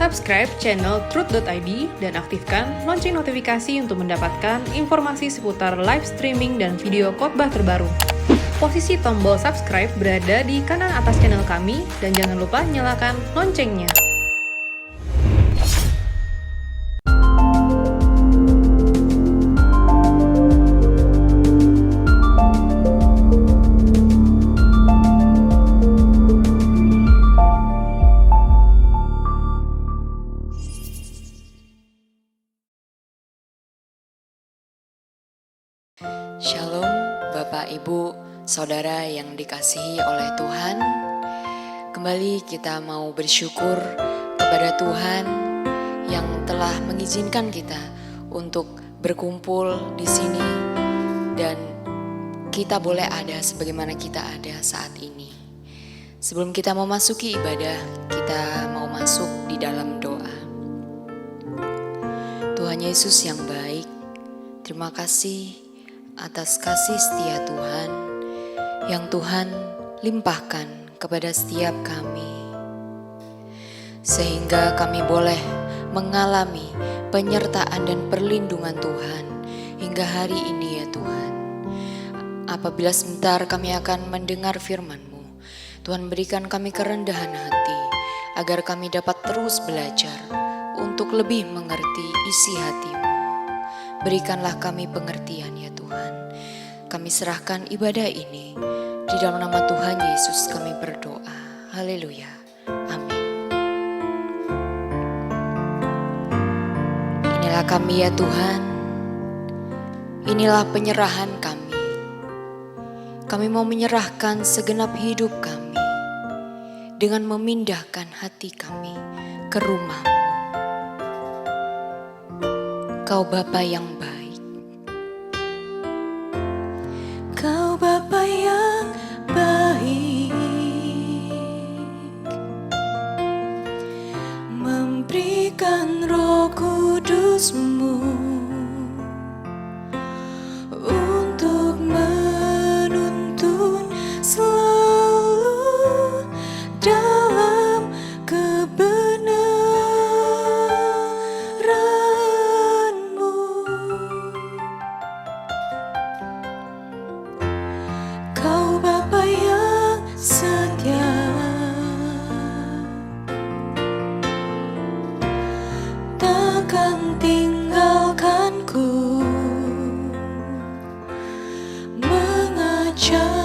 subscribe channel Truth.id dan aktifkan lonceng notifikasi untuk mendapatkan informasi seputar live streaming dan video khotbah terbaru. Posisi tombol subscribe berada di kanan atas channel kami dan jangan lupa nyalakan loncengnya. Shalom Bapak Ibu Saudara yang dikasihi oleh Tuhan. Kembali kita mau bersyukur kepada Tuhan yang telah mengizinkan kita untuk berkumpul di sini dan kita boleh ada sebagaimana kita ada saat ini. Sebelum kita memasuki ibadah, kita mau masuk di dalam doa. Tuhan Yesus yang baik, terima kasih atas kasih setia Tuhan yang Tuhan limpahkan kepada setiap kami, sehingga kami boleh mengalami penyertaan dan perlindungan Tuhan hingga hari ini ya Tuhan. Apabila sebentar kami akan mendengar firman-Mu, Tuhan berikan kami kerendahan hati agar kami dapat terus belajar untuk lebih mengerti isi hati-Mu. Berikanlah kami pengertian ya Tuhan. Kami serahkan ibadah ini di dalam nama Tuhan Yesus kami berdoa. Haleluya. Amin. Inilah kami ya Tuhan. Inilah penyerahan kami. Kami mau menyerahkan segenap hidup kami dengan memindahkan hati kami ke rumah-Mu. Kau Bapa yang baik. Kau Bapa yang baik, memberikan Roh Kudus-Mu untuk menuntun selalu dalam kebenaran. Kau Bapa yang setia, takkan tinggalkanku, mengajarku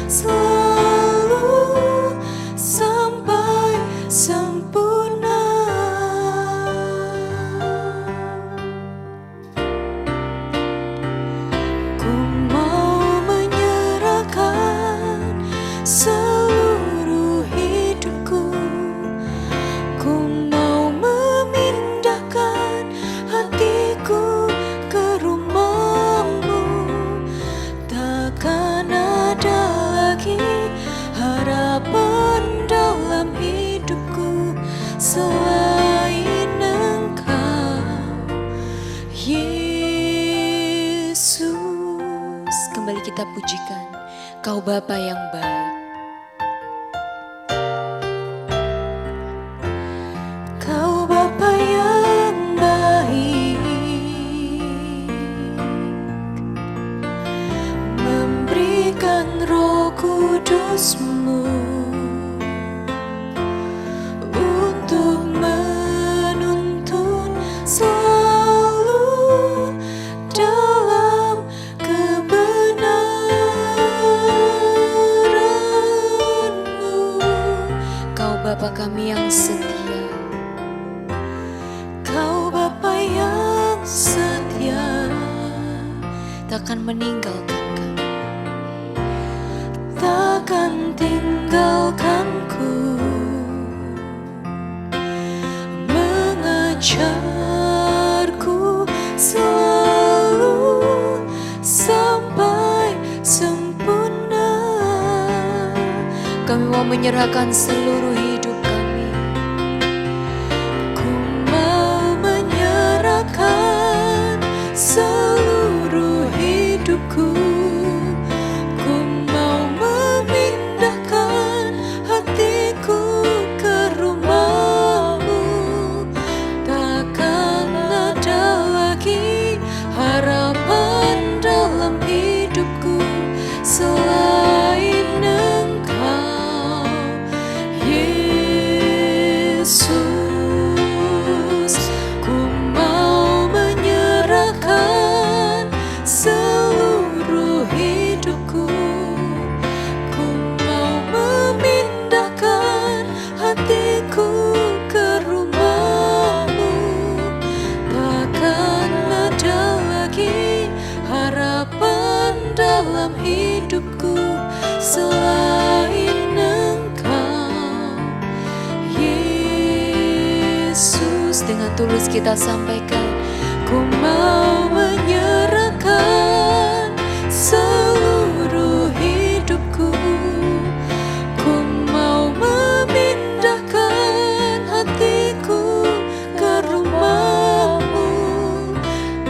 selalu sampai sempurna. Ku mau menyerahkan seluruh hidupku, ku mau memindahkan hatiku ke rumah-Mu. Takkan ada lagi harapan dalam hidupku selain Engkau, Yesus. Kembali kita pujikan Kau Bapa yang baik. Kau Bapa yang baik, memberikan Roh Kudus-Mu untuk menuntun selalu dalam kebenaran-Mu. Kau Bapa kami yang setia, Kau Bapa yang setia, takkan meninggalkan kami, takkan tinggalkanku, mengajarku selalu sampai sempurna. Kami mau menyerahkan seluruh hidup kami. Ku mau menyerahkan seluruh hidupku. Ku mau memindahkan hatiku ke rumah. dengan tulus kita sampaikan, ku mau menyerahkan seluruh hidupku. Ku mau memindahkan hatiku ke rumah-Mu.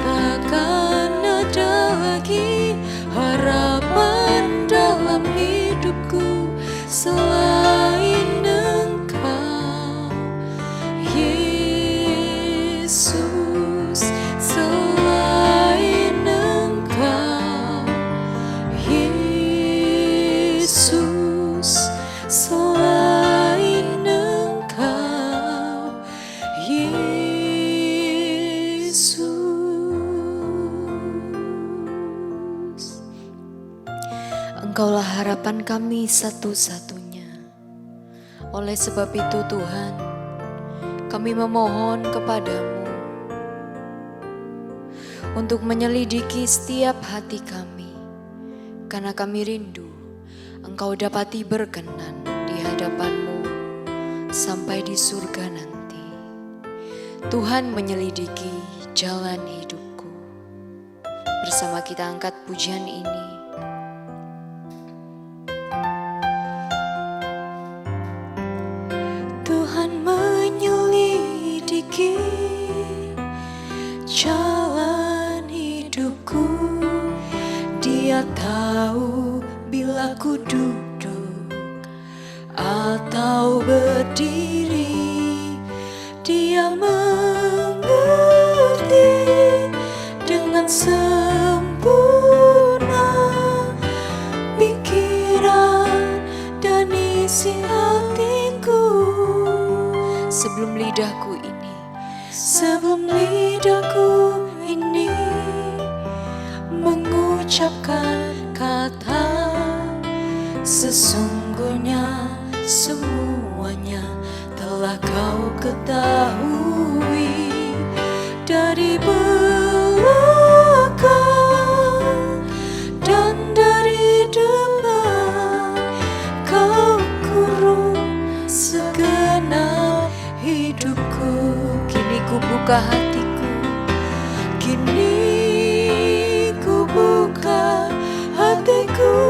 Takkan ada lagi harapan dalam hidupku selain Engkau, Yesus. Selain Engkau, Yesus. Selain Engkau, Yesus. Engkaulah harapan kami satu-satunya. Oleh sebab itu Tuhan, kami memohon kepadamu untuk menyelidiki setiap hati kami, karena kami rindu Engkau dapati berkenan di hadapan-Mu sampai di surga nanti. Tuhan menyelidiki jalan hidupku. Bersama kita angkat pujian ini. Tuhan menyelidiki jalan hidupku. Dia tahu bila ku duduk atau berdiri. Dia mengerti dengan sempurna pikiran dan isi hatiku. Sebelum lidahku ini mengucapkan kata, sesungguhnya semuanya telah Kau ketahui. Dari belakang dan dari depan, Kau kurung segenap hidupku. Kini ku buka hatiku, kini ku buka hatiku.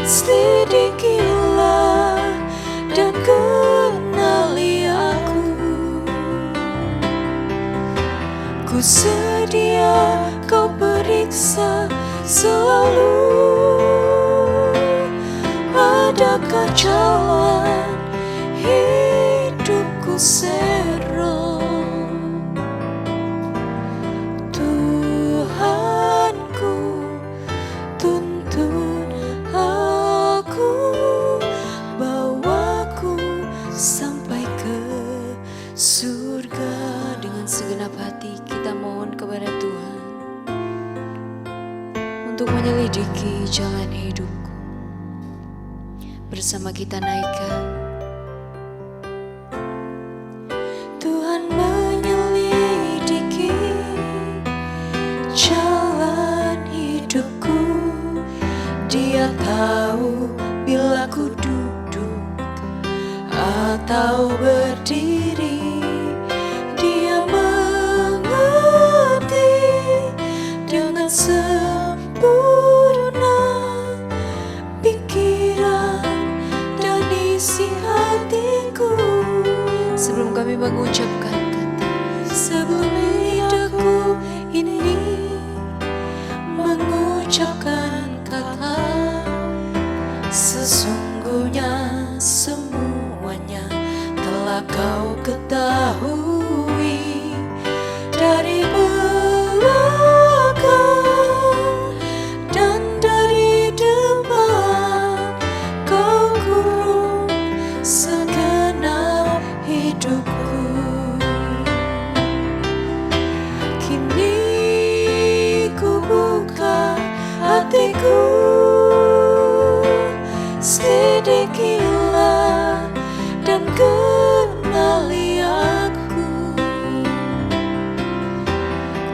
Selidikilah dan kenali aku. Ku sedia Kau periksa selalu. Adakah jalan hidupku serong? Tuhanku, tuntun aku, bawaku sampai ke surga. Dengan segenap hati kita mohon kepada Tuhan untuk menyelidiki jalan hidupku. Bersama kita naikkan. Tuhan menyelidiki jalan hidupku. Dia tahu bila ku duduk atau berdiri. Dia mengerti dengan sempurna pikiran dan isi hatiku. Sebelum kami mengucapkan kata, sebelum lidahku ini mengucapkan kata, sesungguhnya semuanya telah Kau ketahui. Dari belakang dan dari depan, Kau kurung segenap hidupku. Kini ku buka hatiku. Selidikilah dan kenali aku.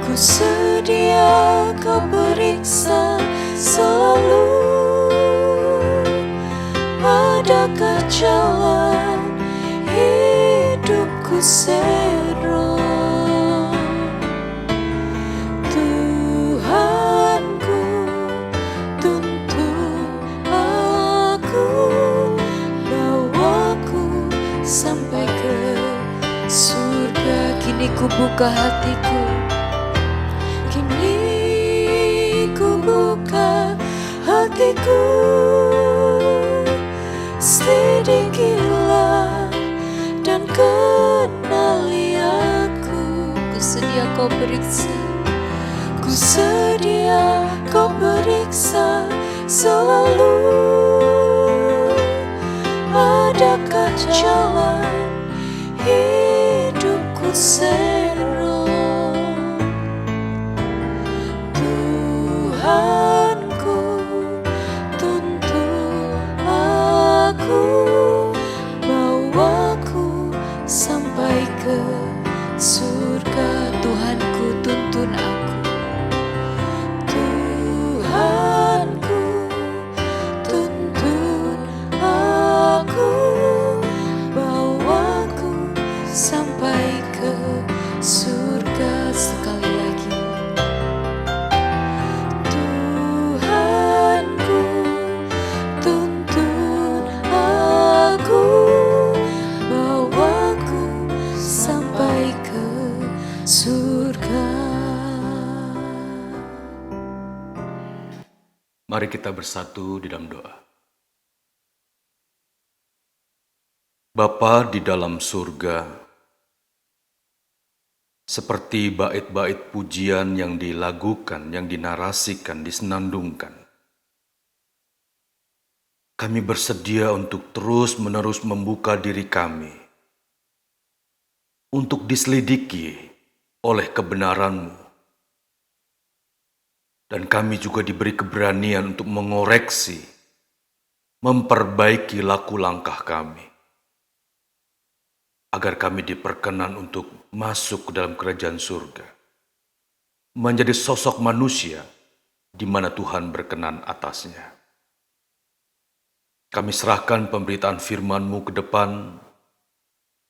Ku sedia Kau periksa selalu. Adakah jalan hidupku serong. Tuhanku, tuntun aku, bawaku sampai ke surga. Kini ku buka hatiku, kini ku buka hatiku. Selidikilah dan kenali aku. Ku sedia kau periksa, ku sedia kau periksa selalu. Adakah jalan hidupku serong? Tuhanku, tuntun aku, bawaku sampai ke surga. Tuhanku, tuntun aku. Tuhanku, tuntun aku, bawaku sampai ke surga. Sekali lagi. Tuhanku, tuntun aku, bawaku sampai ke surga. Mari kita bersatu di dalam doa. Bapa di dalam surga, seperti bait-bait pujian yang dilagukan, yang dinarasikan, disenandungkan, kami bersedia untuk terus-menerus membuka diri kami untuk diselidiki oleh kebenaran-Mu. Dan kami juga diberi keberanian untuk mengoreksi, memperbaiki laku langkah kami, agar kami diperkenan untuk masuk ke dalam kerajaan surga, menjadi sosok manusia di mana Tuhan berkenan atasnya. Kami serahkan pemberitaan firman-Mu ke depan.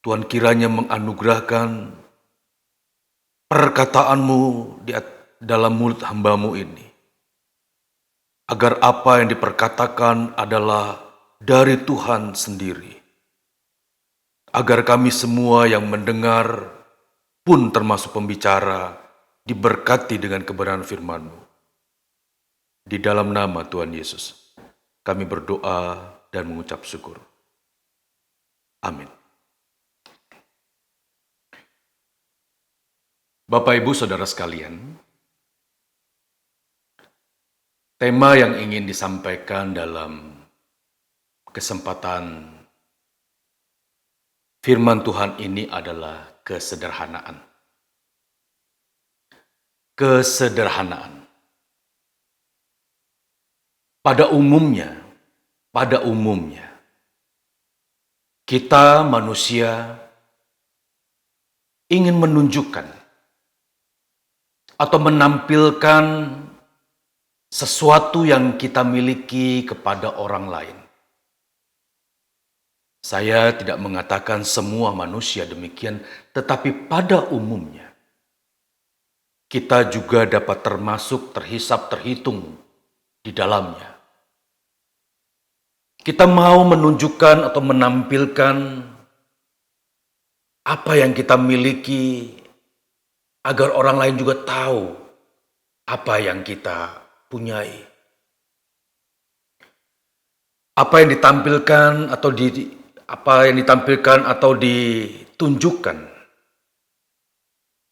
Tuhan kiranya menganugerahkan perkataan-Mu dalam mulut hamba-Mu ini, agar apa yang diperkatakan adalah dari Tuhan sendiri, agar kami semua yang mendengar pun termasuk pembicara diberkati dengan kebenaran firman-Mu. Di dalam nama Tuhan Yesus, kami berdoa dan mengucap syukur. Amin. Bapak, Ibu, Saudara sekalian, tema yang ingin disampaikan dalam kesempatan firman Tuhan ini adalah kesederhanaan. Kesederhanaan. Pada umumnya, kita manusia ingin menunjukkan atau menampilkan sesuatu yang kita miliki kepada orang lain. Saya tidak mengatakan semua manusia demikian, tetapi pada umumnya kita juga dapat termasuk, terhisap, terhitung di dalamnya. Kita mau menunjukkan atau menampilkan apa yang kita miliki agar orang lain juga tahu apa yang kita punyai. Apa yang ditampilkan atau ditunjukkan,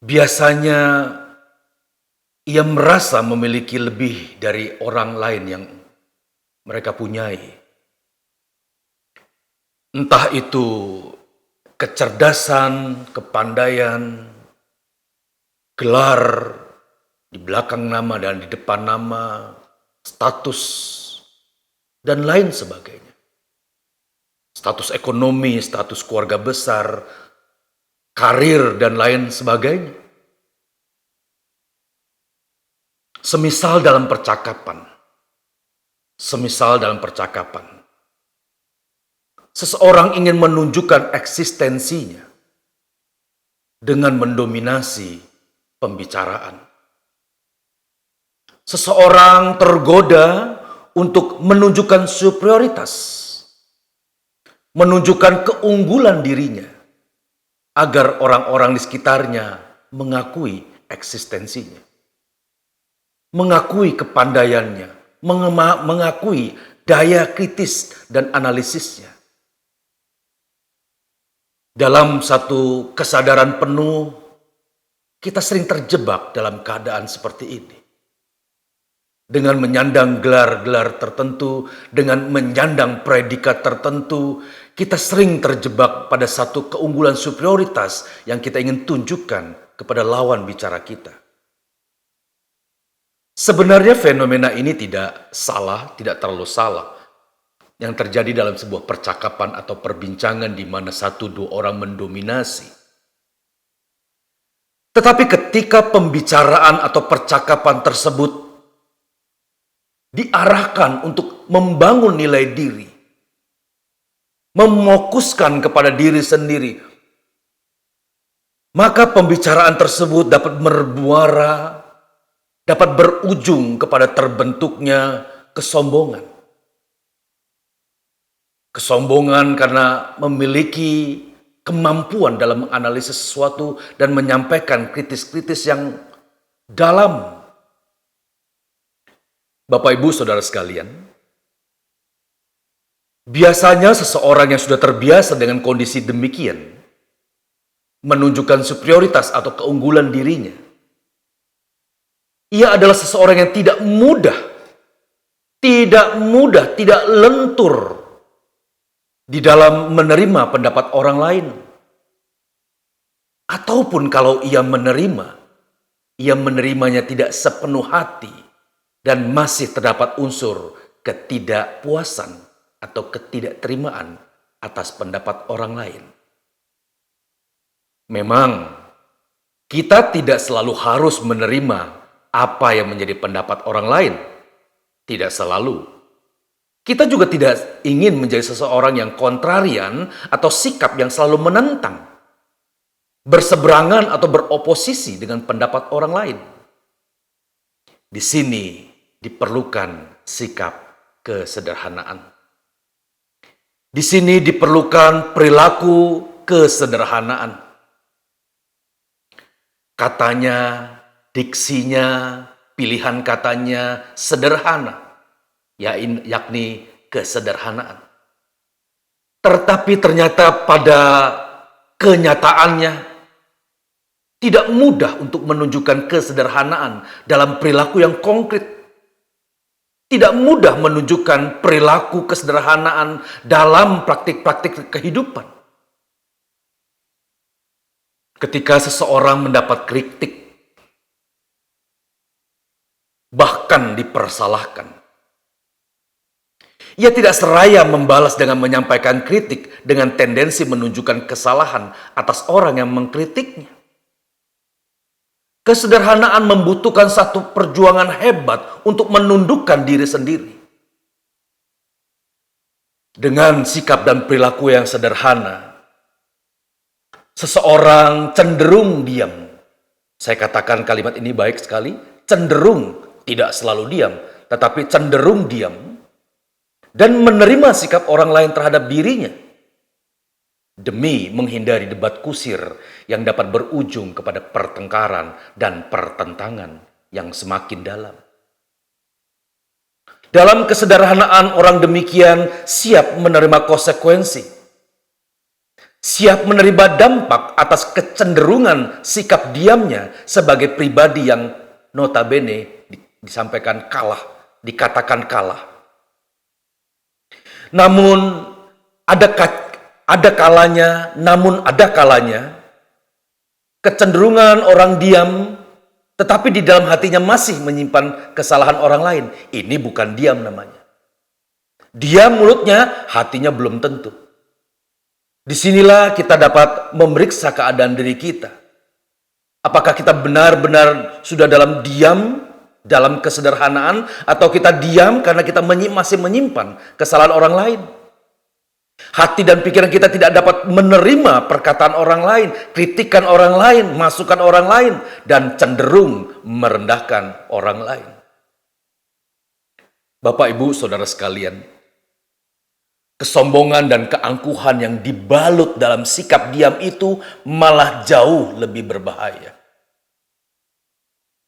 biasanya ia merasa memiliki lebih dari orang lain yang mereka punyai. Entah itu kecerdasan, kepandaian, gelar di belakang nama dan di depan nama, status, dan lain sebagainya. Status ekonomi, status keluarga besar, karir, dan lain sebagainya. Semisal dalam percakapan, seseorang ingin menunjukkan eksistensinya, dengan mendominasi pembicaraan. Seseorang tergoda untuk menunjukkan superioritas, menunjukkan keunggulan dirinya, agar orang-orang di sekitarnya mengakui eksistensinya, mengakui kepandaiannya, mengakui daya kritis dan analisisnya. Dalam satu kesadaran penuh, kita sering terjebak dalam keadaan seperti ini. Dengan menyandang gelar-gelar tertentu, dengan menyandang predikat tertentu, kita sering terjebak pada satu keunggulan superioritas yang kita ingin tunjukkan kepada lawan bicara kita. Sebenarnya fenomena ini tidak salah, tidak terlalu salah. Yang terjadi dalam sebuah percakapan atau perbincangan di mana satu dua orang mendominasi. Tetapi ketika pembicaraan atau percakapan tersebut diarahkan untuk membangun nilai diri, memokuskan kepada diri sendiri, maka pembicaraan tersebut dapat bermuara, dapat berujung kepada terbentuknya kesombongan. Kesombongan karena memiliki kemampuan dalam menganalisis sesuatu dan menyampaikan kritis-kritis yang dalam. Bapak, Ibu, Saudara sekalian, biasanya seseorang yang sudah terbiasa dengan kondisi demikian menunjukkan superioritas atau keunggulan dirinya. Ia adalah seseorang yang tidak mudah, tidak lentur di dalam menerima pendapat orang lain. Ataupun kalau ia menerimanya tidak sepenuh hati dan masih terdapat unsur ketidakpuasan atau ketidakterimaan atas pendapat orang lain. Memang kita tidak selalu harus menerima apa yang menjadi pendapat orang lain. Tidak selalu. Kita juga tidak ingin menjadi seseorang yang kontrarian atau sikap yang selalu menentang, berseberangan atau beroposisi dengan pendapat orang lain. Di sini diperlukan sikap kesederhanaan. Di sini diperlukan perilaku kesederhanaan. Katanya, diksinya, pilihan katanya sederhana, yakni kesederhanaan. Tetapi ternyata pada kenyataannya tidak mudah untuk menunjukkan kesederhanaan dalam perilaku yang konkret. Tidak mudah menunjukkan perilaku kesederhanaan dalam praktik-praktik kehidupan. Ketika seseorang mendapat kritik, bahkan dipersalahkan, ia tidak seraya membalas dengan menyampaikan kritik dengan tendensi menunjukkan kesalahan atas orang yang mengkritiknya. Kesederhanaan membutuhkan satu perjuangan hebat untuk menundukkan diri sendiri. Dengan sikap dan perilaku yang sederhana, seseorang cenderung diam. Saya katakan kalimat ini baik sekali, cenderung, tidak selalu diam, tetapi cenderung diam dan menerima sikap orang lain terhadap dirinya demi menghindari debat kusir yang dapat berujung kepada pertengkaran dan pertentangan yang semakin dalam. Dalam kesederhanaan orang demikian siap menerima konsekuensi, siap menerima dampak atas kecenderungan sikap diamnya sebagai pribadi yang notabene disampaikan kalah, dikatakan kalah. Namun ada kalanya kecenderungan orang diam, tetapi di dalam hatinya masih menyimpan kesalahan orang lain. Ini bukan diam namanya. Diam mulutnya, hatinya belum tentu. Disinilah kita dapat memeriksa keadaan diri kita. Apakah kita benar-benar sudah dalam diam, dalam kesederhanaan, atau kita diam karena kita masih menyimpan kesalahan orang lain? Hati dan pikiran kita tidak dapat menerima perkataan orang lain, kritikan orang lain, masukan orang lain, dan cenderung merendahkan orang lain. Bapak, Ibu, Saudara sekalian, kesombongan dan keangkuhan yang dibalut dalam sikap diam itu malah jauh lebih berbahaya.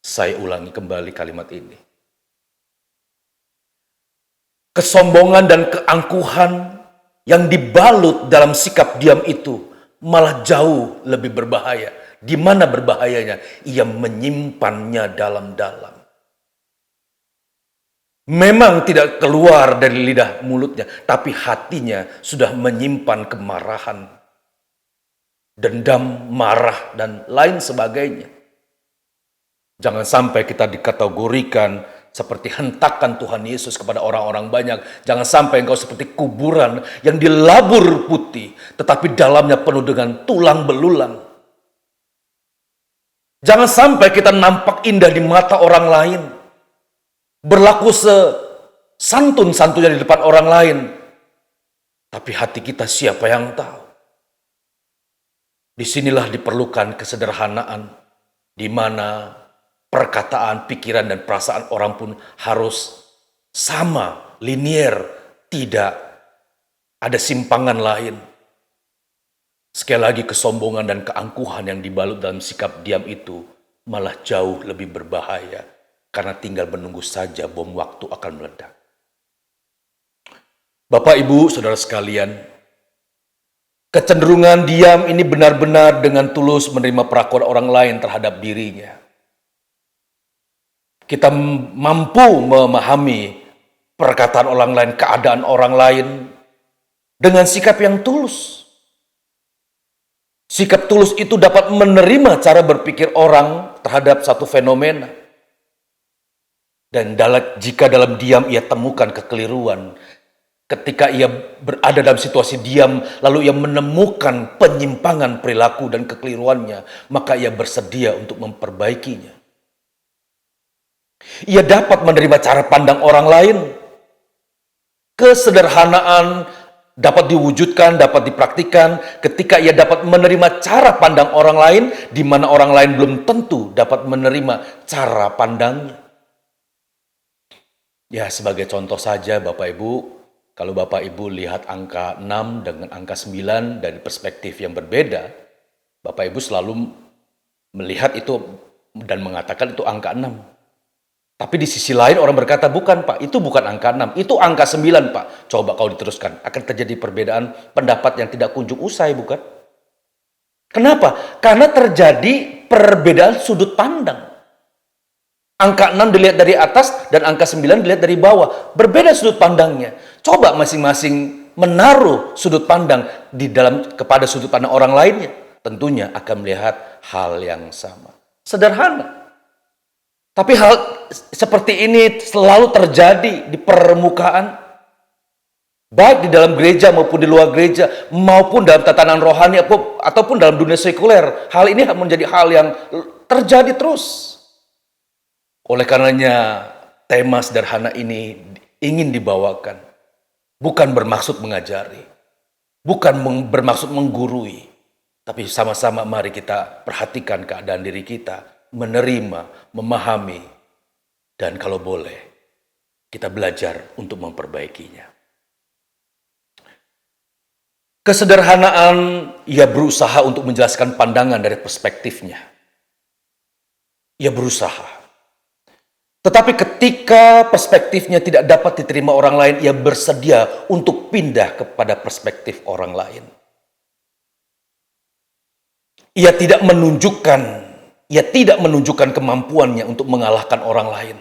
Saya ulangi kembali kalimat ini. Kesombongan dan keangkuhan yang dibalut dalam sikap diam itu malah jauh lebih berbahaya. Di mana berbahayanya? Ia menyimpannya dalam-dalam. Memang tidak keluar dari lidah mulutnya, tapi hatinya sudah menyimpan kemarahan, dendam, marah, dan lain sebagainya. Jangan sampai kita dikategorikan seperti hentakan Tuhan Yesus kepada orang-orang banyak. Jangan sampai engkau seperti kuburan yang dilabur putih, tetapi dalamnya penuh dengan tulang belulang. Jangan sampai kita nampak indah di mata orang lain, berlaku sesantun-santunnya di depan orang lain, tapi hati kita siapa yang tahu? Disinilah diperlukan kesederhanaan, di mana perkataan, pikiran, dan perasaan orang pun harus sama, linier, tidak ada simpangan lain. Sekali lagi, kesombongan dan keangkuhan yang dibalut dalam sikap diam itu malah jauh lebih berbahaya, karena tinggal menunggu saja bom waktu akan meledak. Bapak, Ibu, Saudara sekalian, kecenderungan diam ini benar-benar dengan tulus menerima perlakuan orang lain terhadap dirinya. Kita mampu memahami perkataan orang lain, keadaan orang lain dengan sikap yang tulus. Sikap tulus itu dapat menerima cara berpikir orang terhadap satu fenomena. Dan jika dalam diam ia temukan kekeliruan, ketika ia berada dalam situasi diam, lalu ia menemukan penyimpangan perilaku dan kekeliruannya, maka ia bersedia untuk memperbaikinya. Ia dapat menerima cara pandang orang lain. Kesederhanaan dapat diwujudkan, dapat dipraktikkan ketika ia dapat menerima cara pandang orang lain, di mana orang lain belum tentu dapat menerima cara pandangnya. Ya, sebagai contoh saja Bapak Ibu, kalau Bapak Ibu lihat angka 6 dengan angka 9 dari perspektif yang berbeda, Bapak Ibu selalu melihat itu dan mengatakan itu angka 6. Tapi di sisi lain orang berkata, bukan Pak, itu bukan angka 6, itu angka 9 Pak. Coba kalau diteruskan, akan terjadi perbedaan pendapat yang tidak kunjung usai, bukan? Kenapa? Karena terjadi perbedaan sudut pandang. Angka 6 dilihat dari atas dan angka 9 dilihat dari bawah. Berbeda sudut pandangnya. Coba masing-masing menaruh sudut pandang kepada sudut pandang orang lainnya. Tentunya akan melihat hal yang sama. Sederhana. Tapi hal seperti ini selalu terjadi di permukaan, baik di dalam gereja maupun di luar gereja, maupun dalam tatanan rohani ataupun dalam dunia sekuler. Hal ini menjadi hal yang terjadi terus. Oleh karenanya, tema sederhana ini ingin dibawakan, bukan bermaksud mengajari, bukan bermaksud menggurui, tapi sama-sama mari kita perhatikan keadaan diri kita, menerima, memahami, dan kalau boleh, kita belajar untuk memperbaikinya. Kesederhanaan, ia berusaha untuk menjelaskan pandangan dari perspektifnya. Ia berusaha. Tetapi ketika perspektifnya tidak dapat diterima orang lain, ia bersedia untuk pindah kepada perspektif orang lain. Ia tidak menunjukkan kemampuannya untuk mengalahkan orang lain.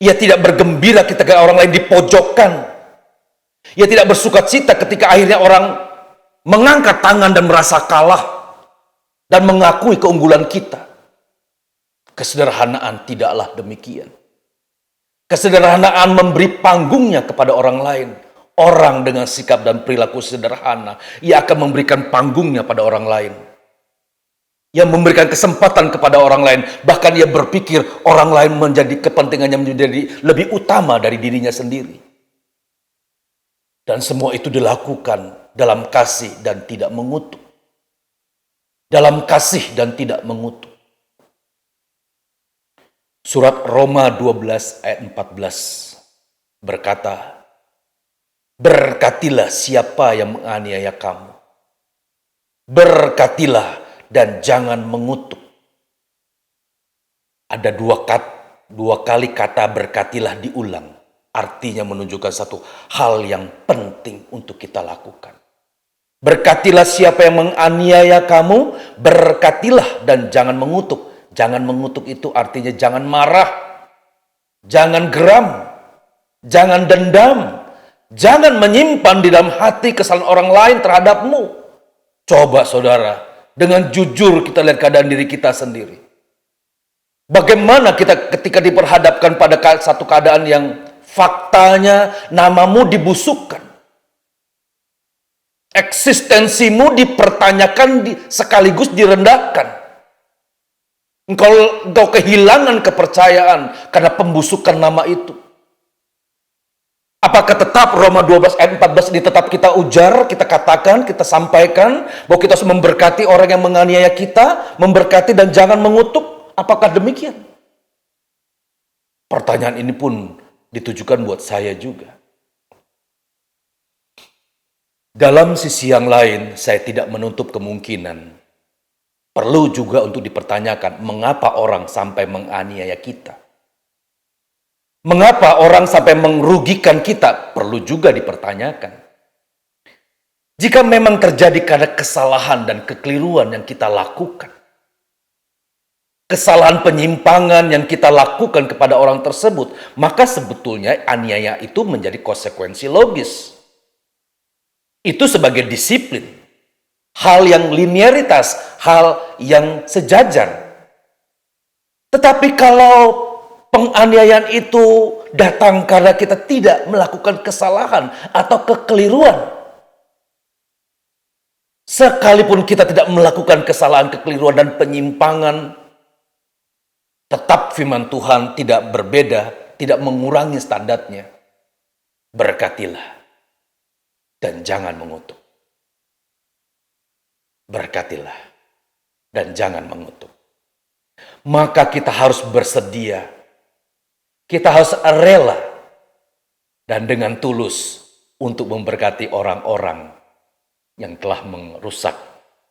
Ia tidak bergembira ketika orang lain dipojokkan. Ia tidak bersukacita ketika akhirnya orang mengangkat tangan dan merasa kalah dan mengakui keunggulan kita. Kesederhanaan tidaklah demikian. Kesederhanaan memberi panggungnya kepada orang lain. Orang dengan sikap dan perilaku sederhana, ia akan memberikan panggungnya pada orang lain. Yang memberikan kesempatan kepada orang lain, bahkan ia berpikir orang lain menjadi kepentingannya menjadi lebih utama dari dirinya sendiri. Dan semua itu dilakukan dalam kasih dan tidak mengutuk. Dalam kasih dan tidak mengutuk. Surat Roma 12 ayat 14 berkata, berkatilah siapa yang menganiaya kamu. Berkatilah dan jangan mengutuk. Ada dua kali kata berkatilah diulang. Artinya menunjukkan satu hal yang penting untuk kita lakukan. Berkatilah siapa yang menganiaya kamu, berkatilah dan jangan mengutuk. Jangan mengutuk itu artinya jangan marah, jangan geram, jangan dendam, jangan menyimpan di dalam hati kesalahan orang lain terhadapmu. Coba saudara, dengan jujur kita lihat keadaan diri kita sendiri. Bagaimana kita ketika diperhadapkan pada satu keadaan yang faktanya namamu dibusukkan. Eksistensimu dipertanyakan sekaligus direndahkan. Engkau kehilangan kepercayaan karena pembusukan nama itu. Apakah tetap Roma 12 ayat 14 ini tetap kita ujar, kita katakan, kita sampaikan bahwa kita harus memberkati orang yang menganiaya kita, memberkati dan jangan mengutuk? Apakah demikian? Pertanyaan ini pun ditujukan buat saya juga. Dalam sisi yang lain, saya tidak menutup kemungkinan perlu juga untuk dipertanyakan mengapa orang sampai menganiaya kita. Mengapa orang sampai merugikan kita perlu juga dipertanyakan. Jika memang terjadi karena kesalahan dan kekeliruan yang kita lakukan, kesalahan penyimpangan yang kita lakukan kepada orang tersebut, maka sebetulnya aniaya itu menjadi konsekuensi logis. Itu sebagai disiplin, hal yang linearitas, hal yang sejajar. Tetapi kalau penganiayaan itu datang karena kita tidak melakukan kesalahan atau kekeliruan, sekalipun kita tidak melakukan kesalahan, kekeliruan, dan penyimpangan, tetap firman Tuhan tidak berbeda, tidak mengurangi standarnya. Berkatilah dan jangan mengutuk. Berkatilah dan jangan mengutuk. Maka kita harus bersedia, kita harus rela dan dengan tulus untuk memberkati orang-orang yang telah merusak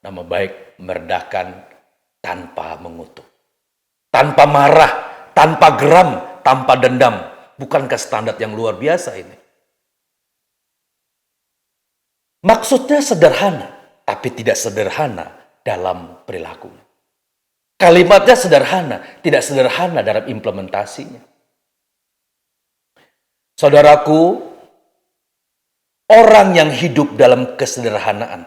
nama baik, merendahkan tanpa mengutuk. Tanpa marah, tanpa geram, tanpa dendam. Bukankah standar yang luar biasa ini? Maksudnya sederhana, tapi tidak sederhana dalam perilakunya. Kalimatnya sederhana, tidak sederhana dalam implementasinya. Saudaraku, orang yang hidup dalam kesederhanaan,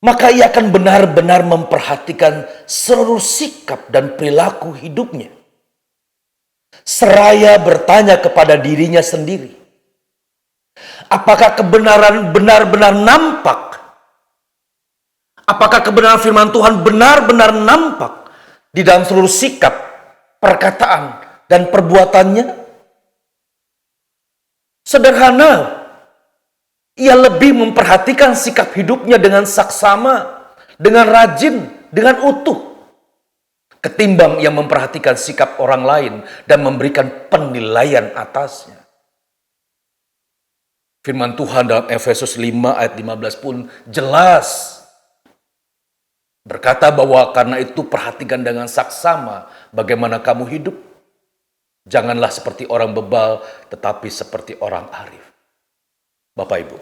maka ia akan benar-benar memperhatikan seluruh sikap dan perilaku hidupnya. Seraya bertanya kepada dirinya sendiri, apakah kebenaran benar-benar nampak? Apakah kebenaran firman Tuhan benar-benar nampak di dalam seluruh sikap, perkataan, dan perbuatannya? Sederhana, ia lebih memperhatikan sikap hidupnya dengan saksama, dengan rajin, dengan utuh, ketimbang yang memperhatikan sikap orang lain dan memberikan penilaian atasnya. Firman Tuhan dalam Efesus 5 ayat 15 pun jelas berkata bahwa karena itu perhatikan dengan saksama bagaimana kamu hidup. Janganlah seperti orang bebal, tetapi seperti orang arif. Bapak Ibu,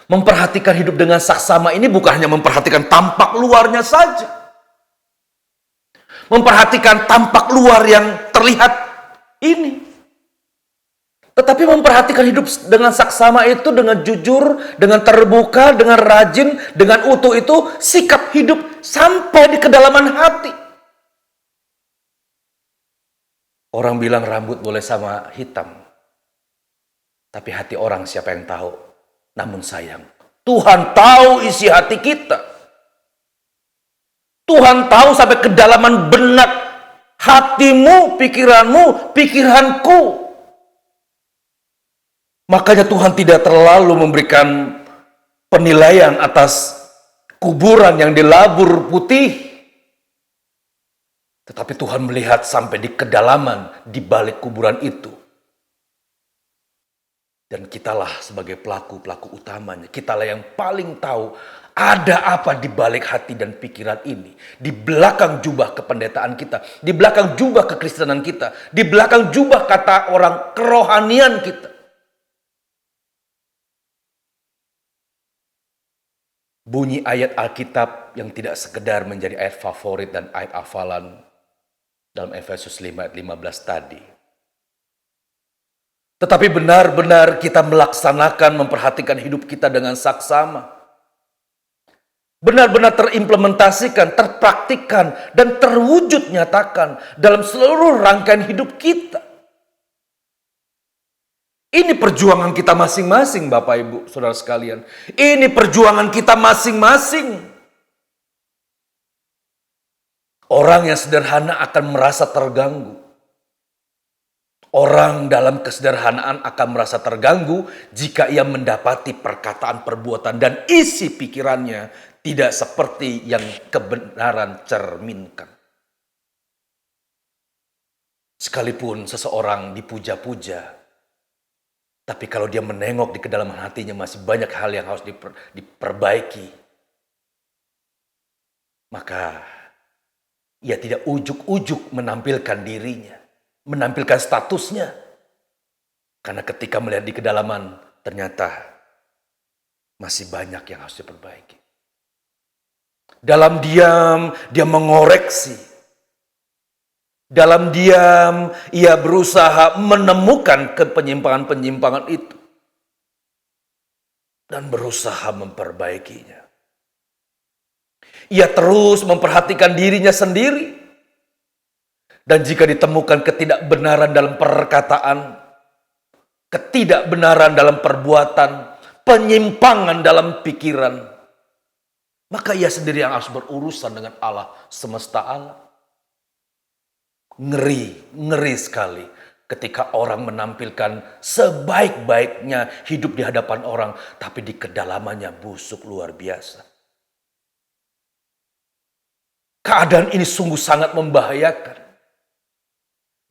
memperhatikan hidup dengan saksama ini bukan hanya memperhatikan tampak luarnya saja. Memperhatikan tampak luar yang terlihat ini. Tetapi memperhatikan hidup dengan saksama itu dengan jujur, dengan terbuka, dengan rajin, dengan utuh itu sikap hidup sampai di kedalaman hati. Orang bilang rambut boleh sama hitam. Tapi hati orang siapa yang tahu? Namun sayang, Tuhan tahu isi hati kita. Tuhan tahu sampai kedalaman benak hatimu, pikiranku. Makanya Tuhan tidak terlalu memberikan penilaian atas kuburan yang dilabur putih. Tetapi Tuhan melihat sampai di kedalaman di balik kuburan itu. Dan kitalah sebagai pelaku-pelaku utamanya. Kitalah yang paling tahu ada apa di balik hati dan pikiran ini. Di belakang jubah kependetaan kita. Di belakang jubah kekristenan kita. Di belakang jubah kata orang kerohanian kita. Bunyi ayat Alkitab yang tidak sekedar menjadi ayat favorit dan ayat hafalan dalam Efesus 5 ayat 15 tadi. Tetapi benar-benar kita melaksanakan, memperhatikan hidup kita dengan saksama. Benar-benar terimplementasikan, terpraktikkan, dan terwujud nyatakan dalam seluruh rangkaian hidup kita. Ini perjuangan kita masing-masing, Bapak Ibu, Saudara sekalian. Ini perjuangan kita masing-masing. Orang yang sederhana akan merasa terganggu. Orang dalam kesederhanaan akan merasa terganggu jika ia mendapati perkataan, perbuatan, dan isi pikirannya tidak seperti yang kebenaran cerminkan. Sekalipun seseorang dipuja-puja, tapi kalau dia menengok di kedalaman hatinya masih banyak hal yang harus diperbaiki, maka ia tidak ujuk-ujuk menampilkan dirinya. Menampilkan statusnya. Karena ketika melihat di kedalaman, ternyata masih banyak yang harus diperbaiki. Dalam diam, dia mengoreksi. Dalam diam, ia berusaha menemukan penyimpangan-penyimpangan itu. Dan berusaha memperbaikinya. Ia terus memperhatikan dirinya sendiri. Dan jika ditemukan ketidakbenaran dalam perkataan, ketidakbenaran dalam perbuatan, penyimpangan dalam pikiran, maka ia sendiri yang harus berurusan dengan Allah semesta alam. Ngeri sekali ketika orang menampilkan sebaik-baiknya hidup di hadapan orang, tapi di kedalamannya busuk luar biasa. Keadaan ini sungguh sangat membahayakan.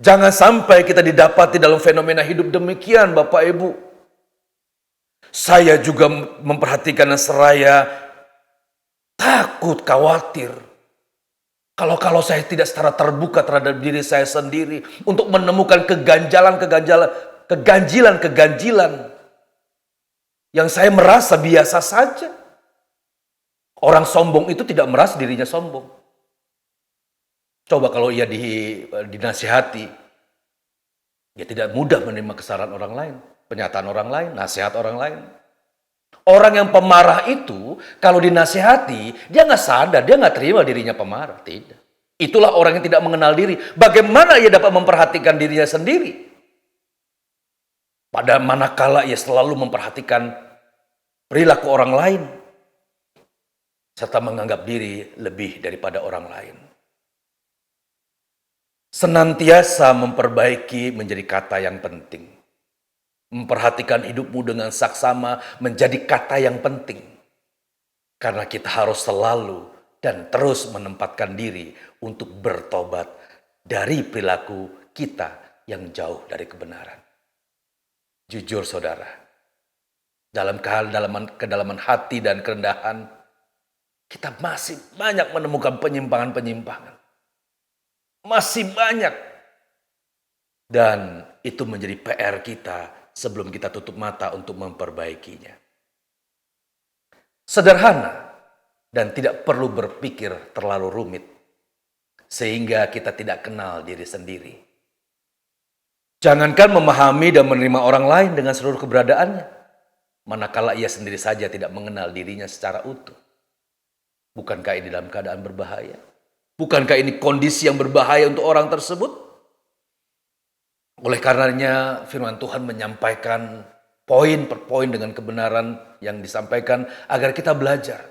Jangan sampai kita didapati dalam fenomena hidup demikian, Bapak Ibu. Saya juga memperhatikan dan seraya takut, khawatir. Kalau saya tidak secara terbuka terhadap diri saya sendiri untuk menemukan keganjilan yang saya merasa biasa saja. Orang sombong itu tidak merasa dirinya sombong. Coba kalau ia dinasihati, dia tidak mudah menerima kesalahan orang lain, pernyataan orang lain, nasihat orang lain. Orang yang pemarah itu, kalau dinasihati, dia nggak sadar, dia nggak terima dirinya pemarah. Tidak. Itulah orang yang tidak mengenal diri. Bagaimana ia dapat memperhatikan dirinya sendiri? Pada manakala ia selalu memperhatikan perilaku orang lain, serta menganggap diri lebih daripada orang lain. Senantiasa memperbaiki menjadi kata yang penting. Memperhatikan hidupmu dengan saksama menjadi kata yang penting. Karena kita harus selalu dan terus menempatkan diri untuk bertobat dari perilaku kita yang jauh dari kebenaran. Jujur saudara, dalam kedalaman hati dan kerendahan, kita masih banyak menemukan penyimpangan-penyimpangan. Masih banyak. Dan itu menjadi PR kita sebelum kita tutup mata untuk memperbaikinya. Sederhana dan tidak perlu berpikir terlalu rumit. Sehingga kita tidak kenal diri sendiri. Jangankan memahami dan menerima orang lain dengan seluruh keberadaannya. Manakala ia sendiri saja tidak mengenal dirinya secara utuh. Bukankah ini dalam keadaan berbahaya? Bukankah ini kondisi yang berbahaya untuk orang tersebut? Oleh karenanya firman Tuhan menyampaikan poin per poin dengan kebenaran yang disampaikan agar kita belajar.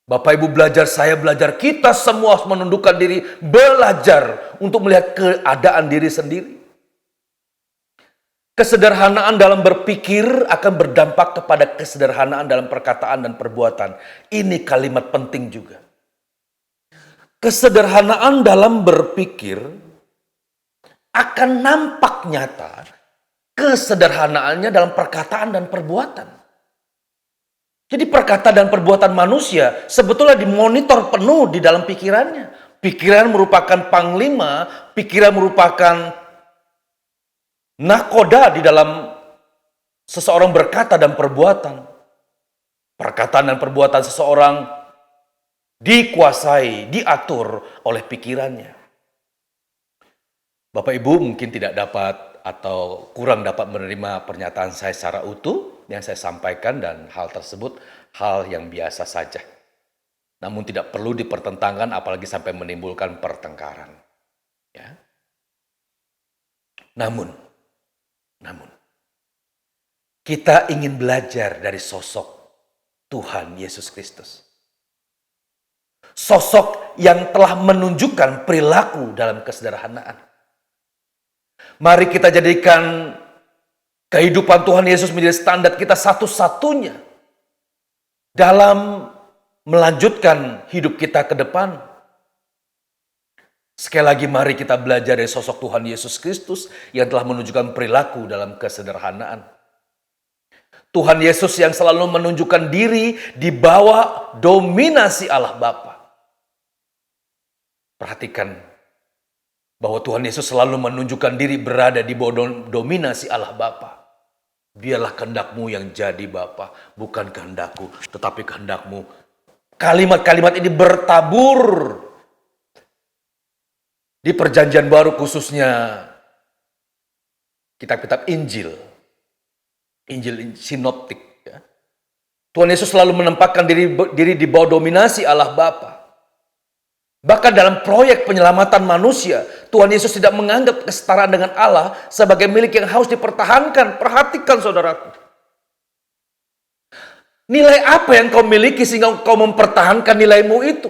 Bapak Ibu belajar, saya belajar, kita semua harus menundukkan diri, belajar untuk melihat keadaan diri sendiri. Kesederhanaan dalam berpikir akan berdampak kepada kesederhanaan dalam perkataan dan perbuatan. Ini kalimat penting juga. Kesederhanaan dalam berpikir akan nampak nyata kesederhanaannya dalam perkataan dan perbuatan. Jadi perkataan dan perbuatan manusia sebetulnya dimonitor penuh di dalam pikirannya. Pikiran merupakan panglima, pikiran merupakan nakoda di dalam seseorang berkata dan perbuatan. Perkataan dan perbuatan seseorang dikuasai, diatur oleh pikirannya. Bapak Ibu mungkin tidak dapat atau kurang dapat menerima pernyataan saya secara utuh yang saya sampaikan, dan hal tersebut hal yang biasa saja. Namun tidak perlu dipertentangkan apalagi sampai menimbulkan pertengkaran. Ya. Namun kita ingin belajar dari sosok Tuhan Yesus Kristus. Sosok yang telah menunjukkan perilaku dalam kesederhanaan. Mari kita jadikan kehidupan Tuhan Yesus menjadi standar kita satu-satunya dalam melanjutkan hidup kita ke depan. Sekali lagi mari kita belajar dari sosok Tuhan Yesus Kristus yang telah menunjukkan perilaku dalam kesederhanaan. Tuhan Yesus yang selalu menunjukkan diri di bawah dominasi Allah Bapa. Perhatikan bahwa Tuhan Yesus selalu menunjukkan diri berada di bawah dominasi Allah Bapa. Biarlah kehendakmu yang jadi Bapa, bukan kehendakku, tetapi kehendakmu. Kalimat-kalimat ini bertabur di Perjanjian Baru, khususnya kitab-kitab Injil sinoptik. Ya. Tuhan Yesus selalu menempatkan diri di bawah dominasi Allah Bapa. Bahkan dalam proyek penyelamatan manusia, Tuhan Yesus tidak menganggap kesetaraan dengan Allah sebagai milik yang harus dipertahankan. Perhatikan saudaraku. Nilai apa yang kau miliki sehingga kau mempertahankan nilaimu itu?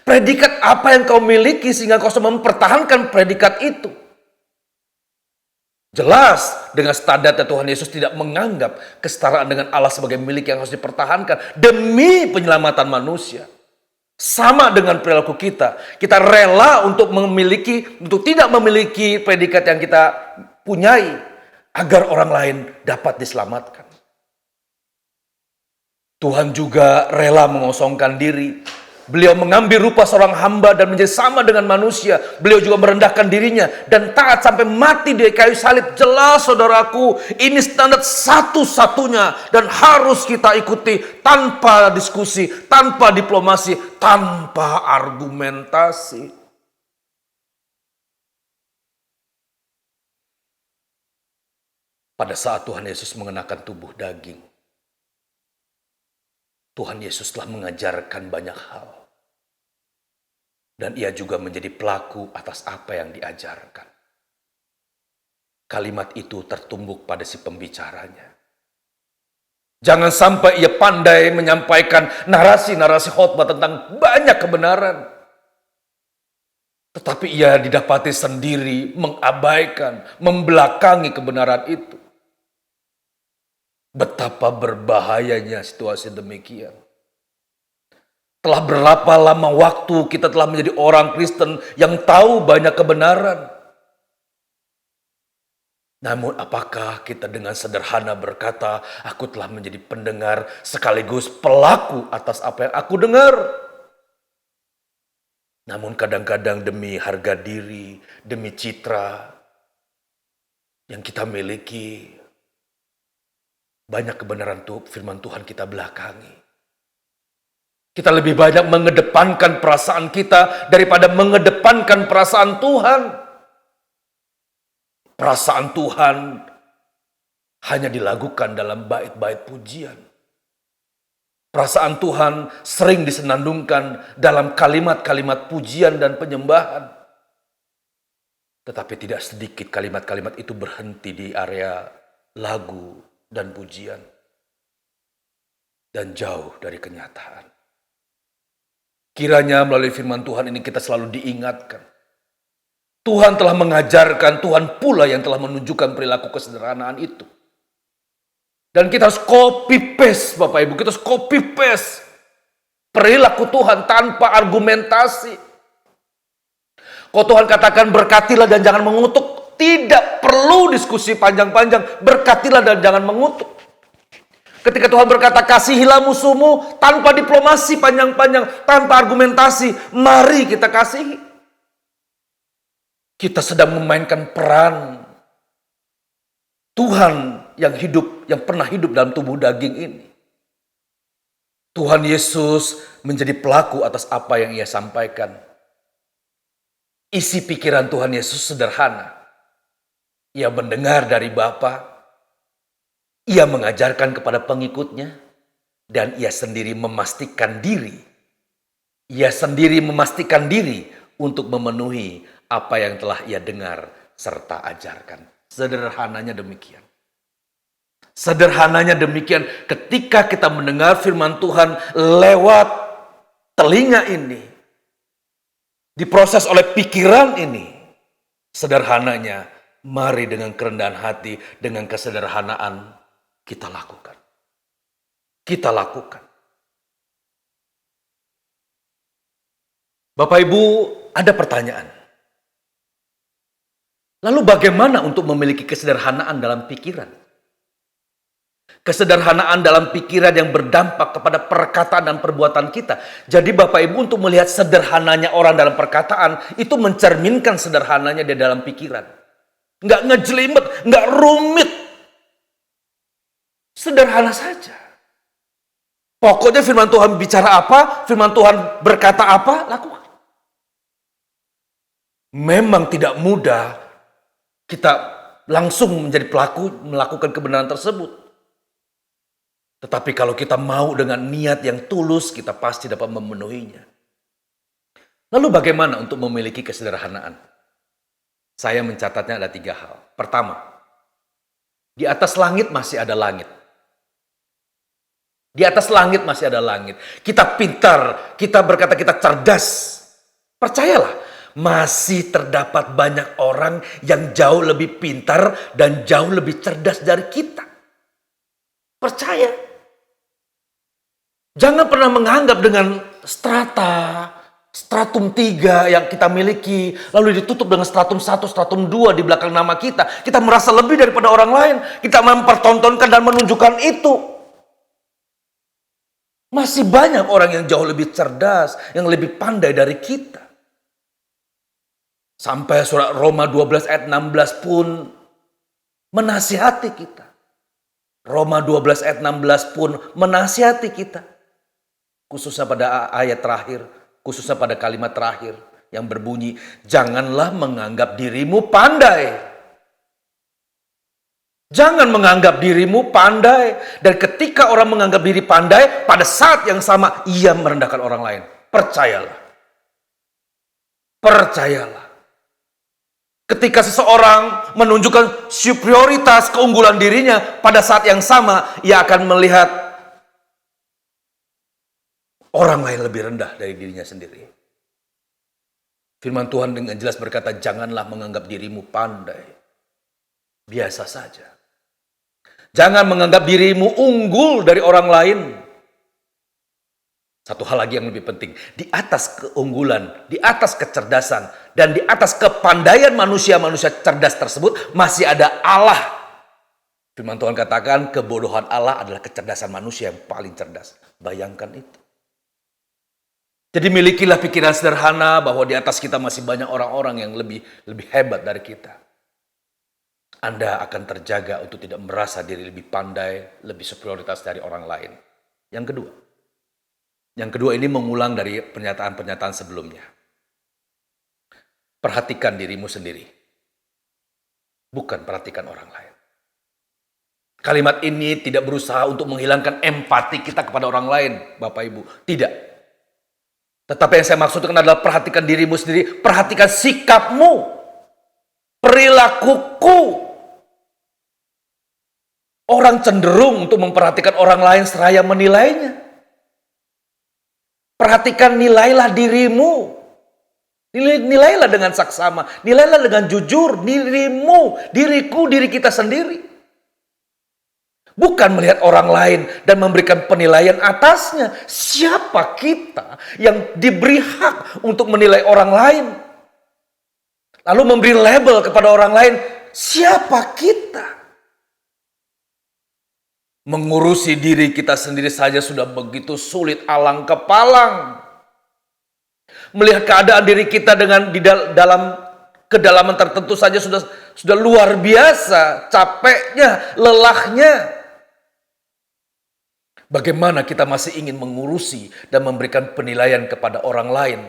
Predikat apa yang kau miliki sehingga kau mempertahankan predikat itu? Jelas dengan standarnya Tuhan Yesus tidak menganggap kesetaraan dengan Allah sebagai milik yang harus dipertahankan demi penyelamatan manusia. Sama dengan perilaku kita. Kita rela untuk tidak memiliki predikat yang kita punyai agar orang lain dapat diselamatkan. Tuhan juga rela mengosongkan diri. Beliau mengambil rupa seorang hamba dan menjadi sama dengan manusia. Beliau juga merendahkan dirinya dan taat sampai mati di kayu salib. Jelas saudaraku, ini standar satu-satunya dan harus kita ikuti tanpa diskusi, tanpa diplomasi, tanpa argumentasi. Pada saat Tuhan Yesus mengenakan tubuh daging, Tuhan Yesus telah mengajarkan banyak hal. Dan ia juga menjadi pelaku atas apa yang diajarkan. Kalimat itu tertumbuk pada si pembicaranya. Jangan sampai ia pandai menyampaikan narasi-narasi khotbah tentang banyak kebenaran. Tetapi ia didapati sendiri mengabaikan, membelakangi kebenaran itu. Betapa berbahayanya situasi demikian. Telah berapa lama waktu kita telah menjadi orang Kristen yang tahu banyak kebenaran. Namun apakah kita dengan sederhana berkata, aku telah menjadi pendengar sekaligus pelaku atas apa yang aku dengar? Namun kadang-kadang demi harga diri, demi citra yang kita miliki, banyak kebenaran firman Tuhan kita belakangi. Kita lebih banyak mengedepankan perasaan kita daripada mengedepankan perasaan Tuhan. Perasaan Tuhan hanya dilakukan dalam bait-bait pujian. Perasaan Tuhan sering disenandungkan dalam kalimat-kalimat pujian dan penyembahan. Tetapi tidak sedikit kalimat-kalimat itu berhenti di area lagu dan pujian, dan jauh dari kenyataan. Kiranya melalui firman Tuhan ini kita selalu diingatkan Tuhan telah mengajarkan, Tuhan pula yang telah menunjukkan perilaku kesederhanaan itu. Dan kita harus copy paste, Bapak Ibu. Kita harus copy paste perilaku Tuhan tanpa argumentasi. Kalau Tuhan katakan berkatilah dan jangan mengutuk, tidak perlu diskusi panjang-panjang. Berkatilah dan jangan mengutuk. Ketika Tuhan berkata kasihilah musuhmu, tanpa diplomasi panjang-panjang, tanpa argumentasi, mari kita kasihi. Kita sedang memainkan peran Tuhan yang hidup, yang pernah hidup dalam tubuh daging ini. Tuhan Yesus menjadi pelaku atas apa yang Ia sampaikan. Isi pikiran Tuhan Yesus sederhana. Ia mendengar dari Bapa, Ia mengajarkan kepada pengikutnya, dan Ia sendiri memastikan diri. Ia sendiri memastikan diri untuk memenuhi apa yang telah Ia dengar serta ajarkan. Sederhananya demikian. Sederhananya demikian ketika kita mendengar firman Tuhan lewat telinga ini, diproses oleh pikiran ini. Sederhananya, mari dengan kerendahan hati, dengan kesederhanaan kita lakukan. Kita lakukan. Bapak Ibu, ada pertanyaan. Lalu bagaimana untuk memiliki kesederhanaan dalam pikiran? Kesederhanaan dalam pikiran yang berdampak kepada perkataan dan perbuatan kita. Jadi Bapak Ibu, untuk melihat sederhananya orang dalam perkataan, itu mencerminkan sederhananya di dalam pikiran. Nggak ngejelimet, nggak rumit. Sederhana saja. Pokoknya firman Tuhan bicara apa, firman Tuhan berkata apa, lakukan. Memang tidak mudah kita langsung menjadi pelaku melakukan kebenaran tersebut. Tetapi kalau kita mau dengan niat yang tulus, kita pasti dapat memenuhinya. Lalu bagaimana untuk memiliki kesederhanaan? Saya mencatatnya ada 3 hal. Pertama, di atas langit masih ada langit. Di atas langit masih ada langit. Kita pintar, kita berkata kita cerdas. Percayalah, masih terdapat banyak orang yang jauh lebih pintar dan jauh lebih cerdas dari kita. Percaya. Jangan pernah menganggap dengan stratum 3 yang kita miliki, lalu ditutup dengan stratum 1, stratum 2 di belakang nama kita. Kita merasa lebih daripada orang lain. Kita mempertontonkan dan menunjukkan itu. Masih banyak orang yang jauh lebih cerdas, yang lebih pandai dari kita. Sampai surat Roma 12 ayat 16 pun menasihati kita. Roma 12 ayat 16 pun menasihati kita. Khususnya pada ayat terakhir, khususnya pada kalimat terakhir yang berbunyi, janganlah menganggap dirimu pandai. Jangan menganggap dirimu pandai. Dan ketika orang menganggap diri pandai, pada saat yang sama ia merendahkan orang lain. Percayalah. Percayalah. Ketika seseorang menunjukkan superioritas keunggulan dirinya, pada saat yang sama ia akan melihat orang lain lebih rendah dari dirinya sendiri. Firman Tuhan dengan jelas berkata, janganlah menganggap dirimu pandai. Biasa saja. Jangan menganggap dirimu unggul dari orang lain. Satu hal lagi yang lebih penting. Di atas keunggulan, di atas kecerdasan, dan di atas kepandaian manusia-manusia cerdas tersebut, masih ada Allah. Firman Tuhan katakan, kebodohan Allah adalah kecerdasan manusia yang paling cerdas. Bayangkan itu. Jadi milikilah pikiran sederhana bahwa di atas kita masih banyak orang-orang yang lebih hebat dari kita. Anda akan terjaga untuk tidak merasa diri lebih pandai, lebih superioritas dari orang lain. Yang kedua ini mengulang dari pernyataan-pernyataan sebelumnya. Perhatikan dirimu sendiri. Bukan perhatikan orang lain. Kalimat ini tidak berusaha untuk menghilangkan empati kita kepada orang lain, Bapak Ibu. Tidak. Tetapi yang saya maksudkan adalah perhatikan dirimu sendiri. Perhatikan sikapmu. Perilakuku. Orang cenderung untuk memperhatikan orang lain seraya menilainya. Perhatikan, nilailah dirimu. Nilailah dengan saksama, nilailah dengan jujur dirimu, diriku, diri kita sendiri. Bukan melihat orang lain dan memberikan penilaian atasnya. Siapa kita yang diberi hak untuk menilai orang lain? Lalu memberi label kepada orang lain. Siapa kita? Mengurusi diri kita sendiri saja sudah begitu sulit, alang kepalang. Melihat keadaan diri kita dengan dalam kedalaman tertentu saja sudah luar biasa, capeknya, lelahnya. Bagaimana kita masih ingin mengurusi dan memberikan penilaian kepada orang lain?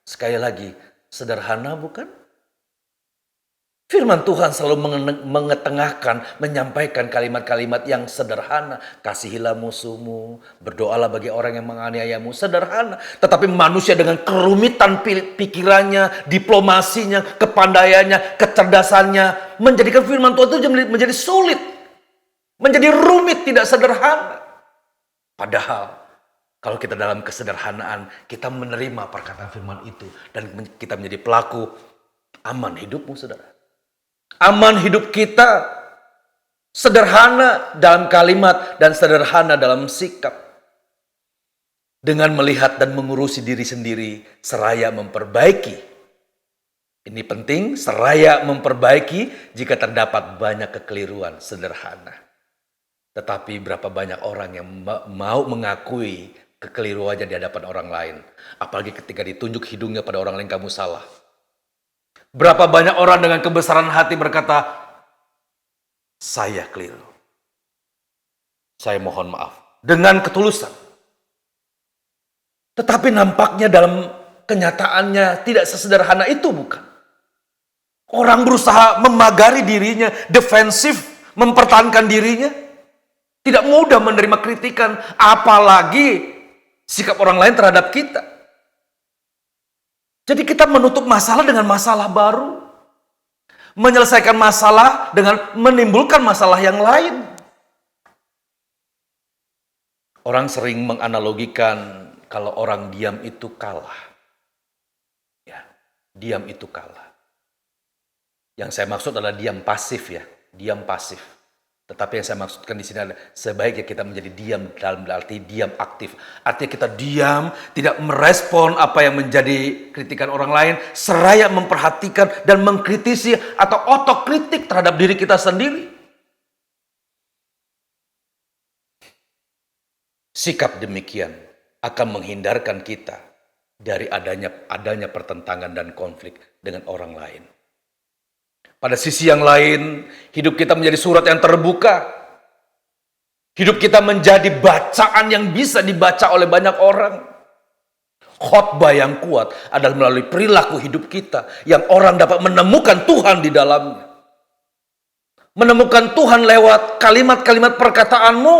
Sekali lagi, sederhana bukan? Firman Tuhan selalu mengetengahkan, menyampaikan kalimat-kalimat yang sederhana. Kasihilah musuhmu, berdoalah bagi orang yang menganiayamu. Sederhana. Tetapi manusia dengan kerumitan pikirannya, diplomasinya, kepandaiannya, kecerdasannya, menjadikan firman Tuhan itu menjadi sulit. Menjadi rumit, tidak sederhana. Padahal, kalau kita dalam kesederhanaan, kita menerima perkataan firman itu. Dan kita menjadi pelaku, aman hidupmu saudara. Aman hidup kita. Sederhana dalam kalimat dan sederhana dalam sikap. Dengan melihat dan mengurusi diri sendiri, seraya memperbaiki. Ini penting, seraya memperbaiki jika terdapat banyak kekeliruan. Sederhana. Tetapi berapa banyak orang yang mau mengakui kekeliruannya di hadapan orang lain. Apalagi ketika ditunjuk hidungnya pada orang lain, kamu salah. Berapa banyak orang dengan kebesaran hati berkata, saya keliru. Saya mohon maaf. Dengan ketulusan. Tetapi nampaknya dalam kenyataannya tidak sesederhana itu, bukan? Orang berusaha memagari dirinya, defensif, mempertahankan dirinya. Tidak mudah menerima kritikan, apalagi sikap orang lain terhadap kita. Jadi kita menutup masalah dengan masalah baru. Menyelesaikan masalah dengan menimbulkan masalah yang lain. Orang sering menganalogikan kalau orang diam itu kalah. Ya, diam itu kalah. Yang saya maksud adalah diam pasif ya, diam pasif. Tetapi yang saya maksudkan di sini adalah sebaiknya kita menjadi diam dalam arti diam aktif. Artinya kita diam, tidak merespon apa yang menjadi kritikan orang lain, seraya memperhatikan dan mengkritisi atau otokritik terhadap diri kita sendiri. Sikap demikian akan menghindarkan kita dari adanya pertentangan dan konflik dengan orang lain. Pada sisi yang lain, hidup kita menjadi surat yang terbuka. Hidup kita menjadi bacaan yang bisa dibaca oleh banyak orang. Khotbah yang kuat adalah melalui perilaku hidup kita yang orang dapat menemukan Tuhan di dalamnya. Menemukan Tuhan lewat kalimat-kalimat perkataanmu.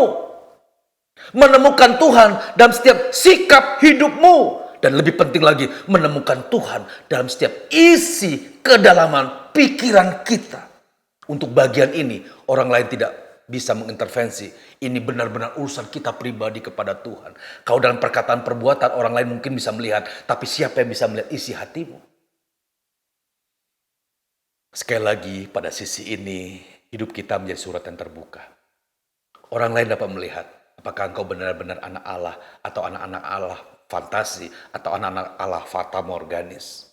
Menemukan Tuhan dalam setiap sikap hidupmu. Dan lebih penting lagi, menemukan Tuhan dalam setiap isi kedalaman pikiran kita. Untuk bagian ini, orang lain tidak bisa mengintervensi. Ini benar-benar urusan kita pribadi kepada Tuhan. Kalau dalam perkataan perbuatan, orang lain mungkin bisa melihat. Tapi siapa yang bisa melihat isi hatimu? Sekali lagi, pada sisi ini, hidup kita menjadi surat yang terbuka. Orang lain dapat melihat, apakah engkau benar-benar anak Allah atau anak-anak Allah fantasi atau anak-anak Allah fata morganis.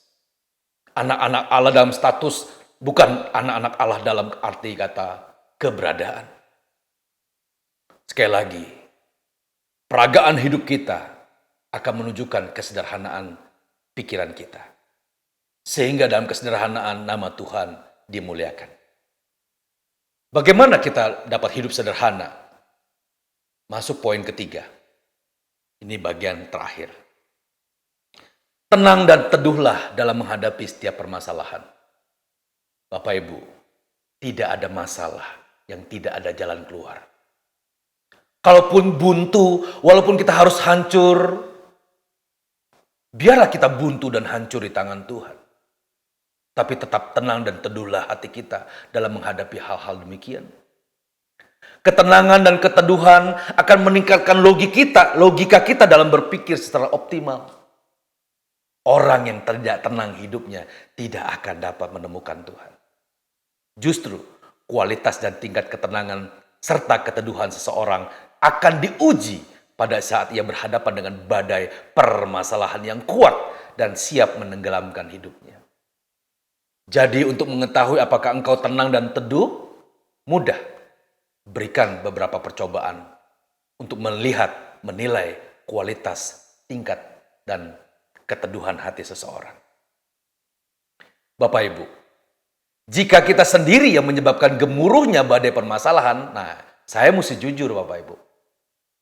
Anak-anak Allah dalam status, bukan anak-anak Allah dalam arti kata keberadaan. Sekali lagi, peragaan hidup kita akan menunjukkan kesederhanaan pikiran kita. Sehingga dalam kesederhanaan nama Tuhan dimuliakan. Bagaimana kita dapat hidup sederhana? Masuk poin ketiga. Ini bagian terakhir. Tenang dan teduhlah dalam menghadapi setiap permasalahan. Bapak Ibu, tidak ada masalah yang tidak ada jalan keluar. Kalaupun buntu, walaupun kita harus hancur, biarlah kita buntu dan hancur di tangan Tuhan. Tapi tetap tenang dan teduhlah hati kita dalam menghadapi hal-hal demikian. Ketenangan dan keteduhan akan meningkatkan logika kita dalam berpikir secara optimal. orang yang tidak tenang hidupnya tidak akan dapat menemukan Tuhan. Justru kualitas dan tingkat ketenangan serta keteduhan seseorang akan diuji pada saat ia berhadapan dengan badai permasalahan yang kuat dan siap menenggelamkan hidupnya. Jadi untuk mengetahui apakah engkau tenang dan teduh, mudah. Berikan beberapa percobaan untuk melihat, menilai kualitas, tingkat, dan keteduhan hati seseorang. Bapak Ibu, jika kita sendiri yang menyebabkan gemuruhnya badai permasalahan, nah saya mesti jujur Bapak Ibu.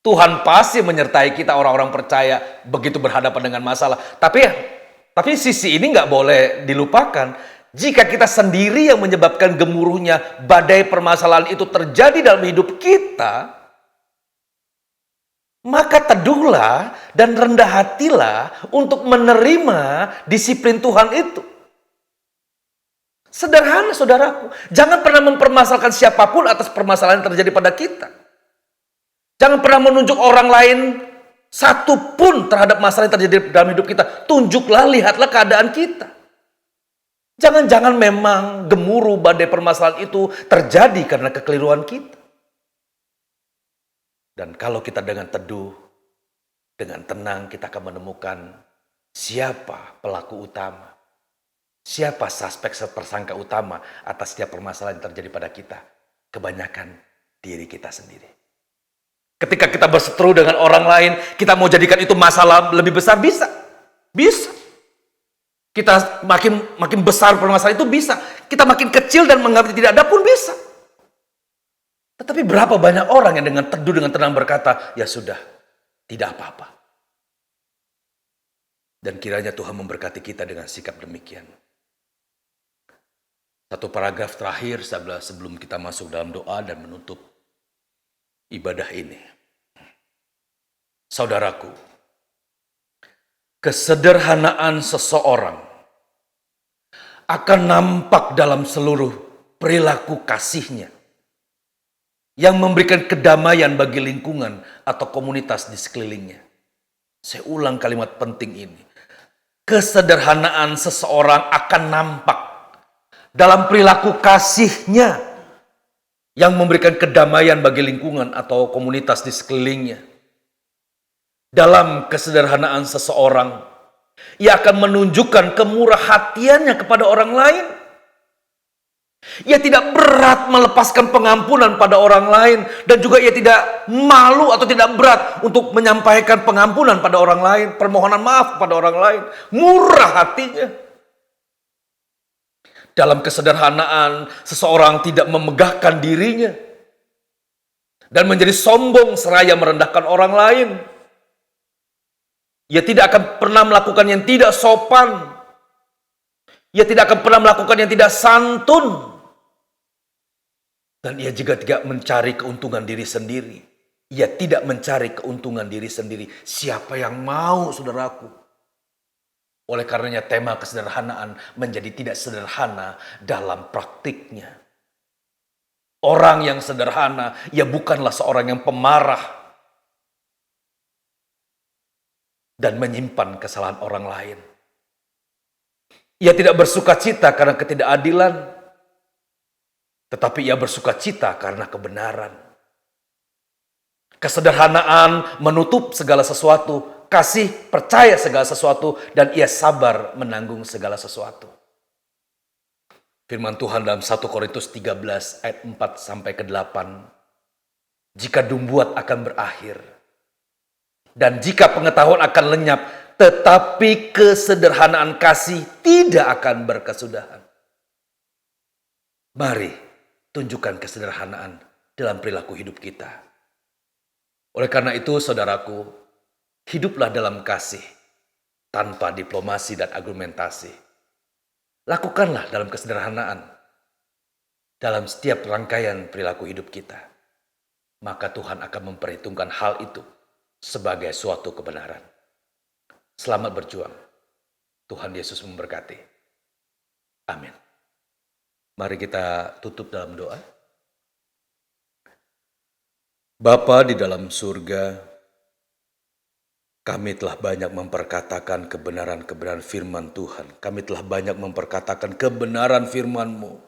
Tuhan pasti menyertai kita orang-orang percaya begitu berhadapan dengan masalah. Tapi sisi ini nggak boleh dilupakan. Jika kita sendiri yang menyebabkan gemuruhnya badai permasalahan itu terjadi dalam hidup kita, maka teduhlah dan rendah hatilah untuk menerima disiplin Tuhan itu. Sederhana saudaraku, jangan pernah mempermasalahkan siapapun atas permasalahan yang terjadi pada kita. Jangan pernah menunjuk orang lain satu pun terhadap masalah yang terjadi dalam hidup kita. Tunjuklah, lihatlah keadaan kita. Jangan-jangan memang gemuruh badai permasalahan itu terjadi karena kekeliruan kita. Dan kalau kita dengan teduh, dengan tenang kita akan menemukan siapa pelaku utama. Siapa suspek tersangka utama atas setiap permasalahan yang terjadi pada kita? Kebanyakan diri kita sendiri. Ketika kita berseteru dengan orang lain, kita mau jadikan itu masalah lebih besar, bisa. Bisa. Kita makin besar permasalahan itu bisa. Kita makin kecil dan menganggap tidak ada pun bisa. Tetapi berapa banyak orang yang dengan teduh, dengan tenang berkata, ya sudah, tidak apa-apa. Dan kiranya Tuhan memberkati kita dengan sikap demikian. Satu paragraf terakhir sebelum kita masuk dalam doa dan menutup ibadah ini. Saudaraku, kesederhanaan seseorang akan nampak dalam seluruh perilaku kasihnya yang memberikan kedamaian bagi lingkungan atau komunitas di sekelilingnya. Saya ulang kalimat penting ini. Kesederhanaan seseorang akan nampak dalam perilaku kasihnya yang memberikan kedamaian bagi lingkungan atau komunitas di sekelilingnya. Dalam kesederhanaan seseorang, ia akan menunjukkan kemurah hatiannya kepada orang lain. Ia tidak berat melepaskan pengampunan pada orang lain. Dan juga ia tidak malu atau tidak berat untuk menyampaikan pengampunan pada orang lain. Permohonan maaf pada orang lain. Murah hatinya. Dalam kesederhanaan, seseorang tidak memegahkan dirinya dan menjadi sombong seraya merendahkan orang lain. Ia tidak akan pernah melakukan yang tidak sopan. Ia tidak akan pernah melakukan yang tidak santun. Dan ia juga tidak mencari keuntungan diri sendiri. Ia tidak mencari keuntungan diri sendiri. Siapa yang mau, saudaraku? Oleh karenanya tema kesederhanaan menjadi tidak sederhana dalam praktiknya. Orang yang sederhana, ia bukanlah seorang yang pemarah dan menyimpan kesalahan orang lain. Ia tidak bersukacita karena ketidakadilan, tetapi ia bersukacita karena kebenaran. Kesederhanaan menutup segala sesuatu, kasih percaya segala sesuatu, dan ia sabar menanggung segala sesuatu. Firman Tuhan dalam 1 Korintus 13 ayat 4 sampai ke 8. Jika dumbuat akan berakhir, dan jika pengetahuan akan lenyap, tetapi kesederhanaan kasih tidak akan berkesudahan. Mari tunjukkan kesederhanaan dalam perilaku hidup kita. Oleh karena itu, saudaraku, hiduplah dalam kasih, tanpa diplomasi dan argumentasi. Lakukanlah dalam kesederhanaan, dalam setiap rangkaian perilaku hidup kita. Maka Tuhan akan memperhitungkan hal itu sebagai suatu kebenaran. Selamat berjuang. Tuhan Yesus memberkati. Amin. Mari kita tutup dalam doa. Bapa di dalam surga, Kami telah banyak memperkatakan kebenaran-kebenaran firman Tuhan. Kami telah banyak memperkatakan kebenaran firman-Mu.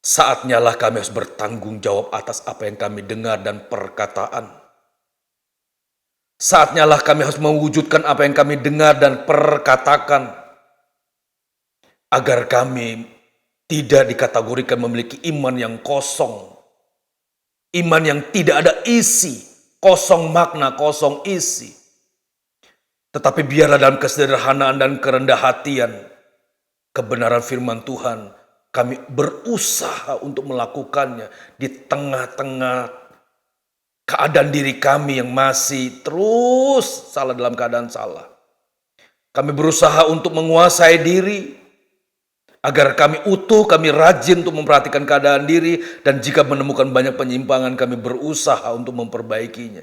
Saatnya lah kami harus bertanggung jawab atas apa yang kami dengar dan perkataan. Saatnya lah kami harus mewujudkan apa yang kami dengar dan perkatakan. Agar kami tidak dikategorikan memiliki iman yang kosong. Iman yang tidak ada isi. Kosong makna, kosong isi. Tetapi biarlah dalam kesederhanaan dan kerendah hatian, kebenaran firman Tuhan, kami berusaha untuk melakukannya di tengah-tengah keadaan diri kami yang masih terus salah dalam keadaan salah. Kami berusaha untuk menguasai diri, agar kami utuh, kami rajin untuk memperhatikan keadaan diri, dan jika menemukan banyak penyimpangan, kami berusaha untuk memperbaikinya.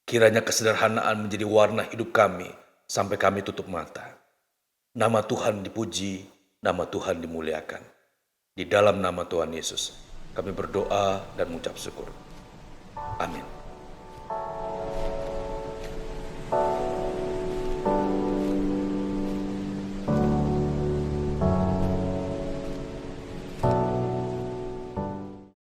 Kiranya kesederhanaan menjadi warna hidup kami, sampai kami tutup mata. Nama Tuhan dipuji, nama Tuhan dimuliakan. Di dalam nama Tuhan Yesus, kami berdoa dan mengucap syukur. Amin.